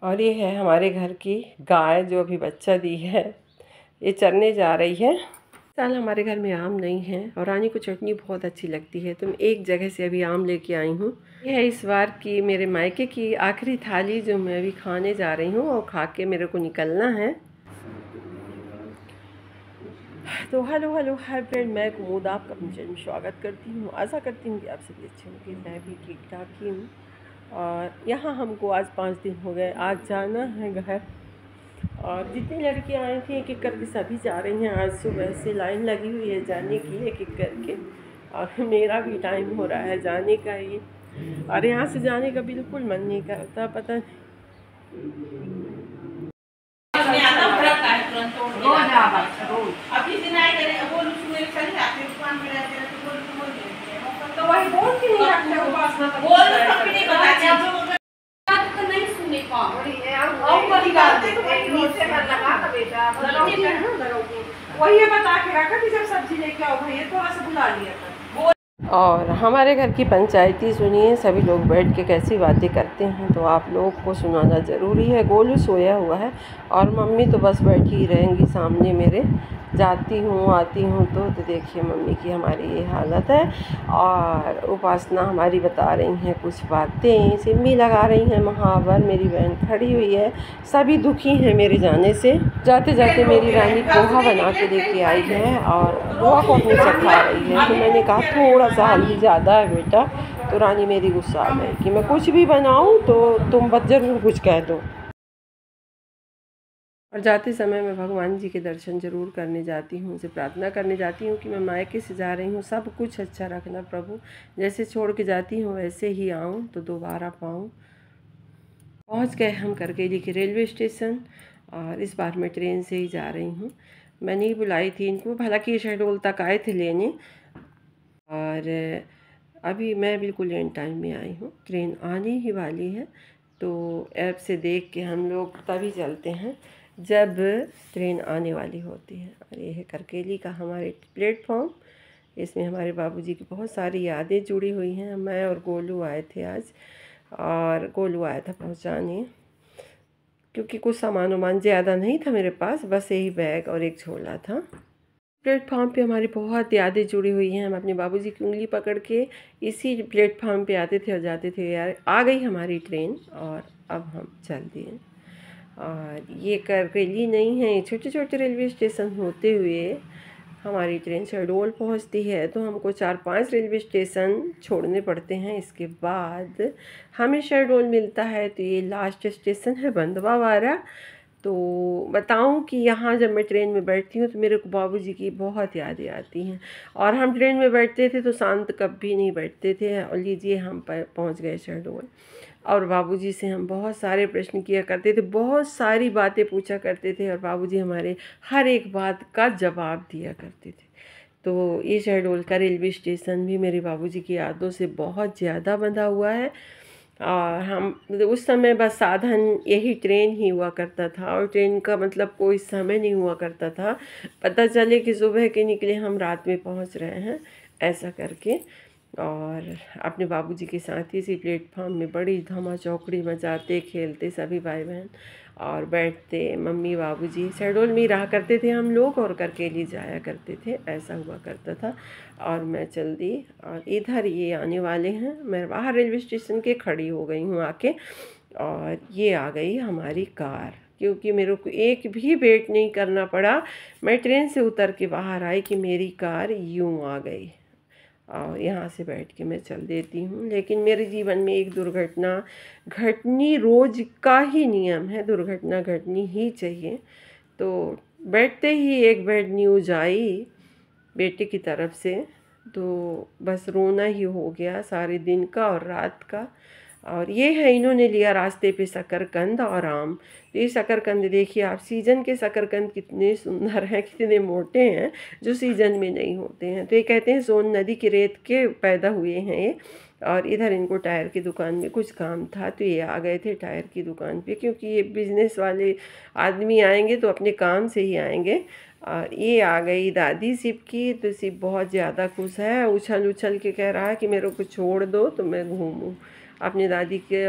और ये है हमारे घर की गाय जो अभी बच्चा दी है। ये चरने जा रही है। साल हमारे घर में आम नहीं है और रानी को चटनी बहुत अच्छी लगती है, तो मैं एक जगह से अभी आम लेके आई हूँ। ये है इस बार की मेरे मायके की आखिरी थाली जो मैं अभी खाने जा रही हूँ और खा के मेरे को निकलना है। तो हेलो हेलो हाय फ्रेंड, मैं कुमुद आपका अपने चैनल में स्वागत करती हूँ। आशा करती हूँ कि आप सभी अच्छे होंगे। मैं भी ठीक ठाक ही हूँ। और यहाँ हमको आज 5 दिन हो गए। आज जाना है घर और जितनी लड़कियाँ आई थी एक एक करके सभी जा रही हैं। आज सुबह से लाइन लगी हुई है जाने की एक एक करके, और मेरा भी टाइम हो रहा है जाने का ही। और यहाँ से जाने का बिल्कुल मन नहीं करता, पता नहीं। तो वही बोल के नहीं रखते हो वासना, बोल तो नहीं बताते आप लोग तो नहीं सुने कौन और वाली बात देखो भाई नीचे मत लगा ना बेटा, डरोगी है ना, डरोगी। वही बता के रखा कि जब सब्जी लेके आओ भैया थोड़ा सा बुला लिया था। और हमारे घर की पंचायती सुनिए, सभी लोग बैठ के कैसी बातें करते हैं, तो आप लोग को सुनाना ज़रूरी है। गोलू सोया हुआ है और मम्मी तो बस बैठी ही रहेंगी सामने मेरे। जाती हूँ आती हूँ तो देखिए मम्मी की हमारी ये हालत है। और उपासना हमारी बता रही हैं कुछ बातें, सिम्मी लगा रही हैं महावर, मेरी बहन खड़ी हुई है। सभी दुखी हैं मेरे जाने से। जाते जाते मेरी रानी पोहा बना के लेके आई है और पोहा को अपनी चखा रही है। तो मैंने कहा थोड़ा सा हल्दी ज़्यादा है बेटा, तो रानी मेरी गुस्सा आ गई कि मैं कुछ भी बनाऊँ तो तुम बस ज़रूर कुछ कह दो। और जाते समय मैं भगवान जी के दर्शन ज़रूर करने जाती हूँ, उनसे प्रार्थना करने जाती हूँ कि मैं मायके से जा रही हूँ, सब कुछ अच्छा रखना प्रभु, जैसे छोड़ के जाती हूँ वैसे ही आऊँ तो दोबारा पाऊँ। पहुँच गए हम करकेली के रेलवे स्टेशन और इस बार मैं ट्रेन से ही जा रही हूँ। मैं नहीं बुलाई थी इनको, हालांकि शहडोल तक आए थे लेने, और अभी मैं बिल्कुल एंड टाइम में आई हूँ। ट्रेन आने ही वाली है, तो ऐप से देख के हम लोग तभी चलते हैं जब ट्रेन आने वाली होती है। और ये है करकेली का हमारे प्लेटफॉर्म। इसमें हमारे बाबूजी की बहुत सारी यादें जुड़ी हुई हैं। मैं और गोलू आए थे आज, और गोलू आया था पहुंचाने, क्योंकि कुछ सामान वामान ज़्यादा नहीं था मेरे पास, बस यही बैग और एक झोला था। प्लेटफॉर्म पे हमारी बहुत यादें जुड़ी हुई हैं। हम अपने बाबूजी की उंगली पकड़ के इसी प्लेटफॉर्म पे आते थे और जाते थे। यार आ गई हमारी ट्रेन और अब हम चल दिए। और ये करकेली नहीं है, छोटे छोटे रेलवे स्टेशन होते हुए हमारी ट्रेन शहडोल पहुंचती है, तो हमको 4-5 रेलवे स्टेशन छोड़ने पड़ते हैं। इसके बाद हमें शहडोल मिलता है, तो ये लास्ट स्टेशन है बंदवा वारा। तो बताऊं कि यहाँ जब मैं ट्रेन में बैठती हूँ तो मेरे को बाबूजी की बहुत यादें आती हैं। और हम ट्रेन में बैठते थे तो शांत कभी नहीं बैठते थे। और लीजिए हम पहुँच गए शहडोल, और बाबूजी से हम बहुत सारे प्रश्न किया करते थे, बहुत सारी बातें पूछा करते थे, और बाबूजी हमारे हर एक बात का जवाब दिया करते थे। तो ये शहडोल का रेलवे स्टेशन भी मेरे बाबूजी की यादों से बहुत ज़्यादा बंधा हुआ है। और हम उस समय बस साधन यही ट्रेन ही हुआ करता था, और ट्रेन का मतलब कोई समय नहीं हुआ करता था, पता चले कि सुबह के निकले हम रात में पहुंच रहे हैं ऐसा करके। और अपने बाबूजी के साथ इसी प्लेटफॉर्म में बड़ी धमा चौकड़ी मचाते खेलते सभी भाई बहन, और बैठते मम्मी बाबूजी। शहडोल में ही रहा करते थे हम लोग और करकेली जाया करते थे, ऐसा हुआ करता था। और मैं चल दी, और इधर ये आने वाले हैं। मैं बाहर रेलवे स्टेशन के खड़ी हो गई हूँ आके, और ये आ गई हमारी कार, क्योंकि मेरे को एक भी वेट नहीं करना पड़ा। मैं ट्रेन से उतर के बाहर आई कि मेरी कार यूँ आ गई, और यहाँ से बैठ के मैं चल देती हूँ। लेकिन मेरे जीवन में एक दुर्घटना घटनी रोज़ का ही नियम है, दुर्घटना घटनी ही चाहिए। तो बैठते ही एक बैड न्यूज़ आई बेटे की तरफ से, तो बस रोना ही हो गया सारे दिन का और रात का। और ये है, इन्होंने लिया रास्ते पे शकरकंद और आम। तो ये शकरकंद देखिए आप, सीजन के शकरकंद कितने सुंदर हैं, कितने मोटे हैं, जो सीजन में नहीं होते हैं। तो ये कहते हैं सोन नदी की रेत के पैदा हुए हैं ये। और इधर इनको टायर की दुकान में कुछ काम था, तो ये आ गए थे टायर की दुकान पे, क्योंकि ये बिजनेस वाले आदमी आएंगे तो अपने काम से ही आएंगे। और ये आ गई दादी शिव की, तो शिव बहुत ज़्यादा खुश है, उछल उछल के कह रहा है कि मेरे को छोड़ दो तो मैं घूमूं। अपनी दादी के